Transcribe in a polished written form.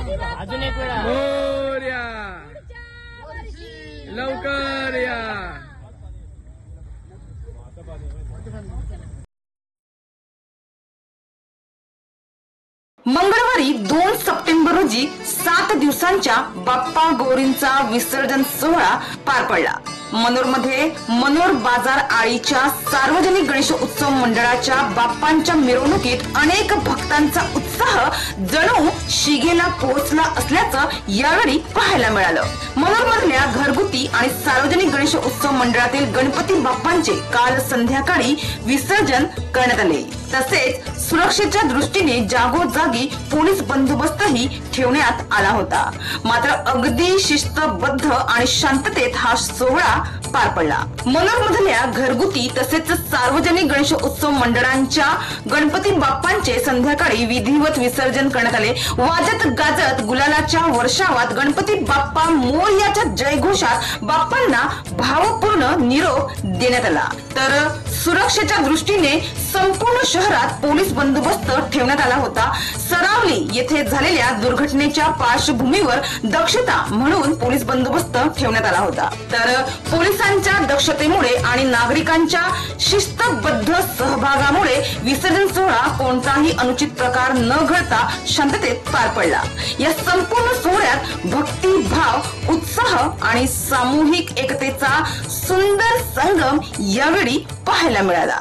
अजून एक वेळा मोरया, लवकर या. मंगळवारी 2 सप्टेंबर रोजी 7 दिवसांच्या बाप्पा गौरींचा विसर्जन सोहळा पार पडला. मनोरमध्ये मनोर बाजार आळीच्या सार्वजनिक गणेश उत्सव मंडळाच्या बाप्पांच्या मिरवणुकीत अनेक भक्तांचा उत्साह जणू शिगेला पोहोचला असल्याचं यावेळी पाहायला मिळालं. मनोरमधल्या घरगुती आणि सार्वजनिक गणेश उत्सव मंडळातील गणपती बाप्पांचे काल संध्याकाळी विसर्जन करण्यात आले. तसेच सुरक्षेच्या दृष्टीने जागोजागी पोलीस बंदोबस्तही ठेवण्यात आला होता. मात्र अगदी शिस्तबद्ध आणि शांततेत हा सोहळा पार पडला. मनोरमधल्या घरगुती तसेच सार्वजनिक गणेश उत्सव मंडळांच्या गणपती बाप्पांचे संध्याकाळी विधिवत विसर्जन करण्यात आले. वाजत गाजत गुलालाच्या वर्षावात गणपती बाप्पा मोरयाच्या जयघोषात बाप्पांना भावपूर्ण निरोप देण्यात आला. तर सुरक्षेच्या दृष्टीने संपूर्ण शहरात पोलीस बंदोबस्त ठेवण्यात आला होता. सरावली येथे झालेल्या दुर्घटनेच्या पार्श्वभूमीवर दक्षता म्हणून पोलीस बंदोबस्त ठेवण्यात आला होता. तर पोलिसांच्या दक्षतेमुळे आणि नागरिकांच्या शिस्तबद्ध सहभागामुळे विसर्जन सोहळा कोणताही अनुचित प्रकार न घडता शांततेत पार पडला. या संपूर्ण सोहळ्यात भक्तिभाव, उत्साह आणि सामूहिक एकतेचा सुंदर संगम यावेळी पाहायला मिळाला.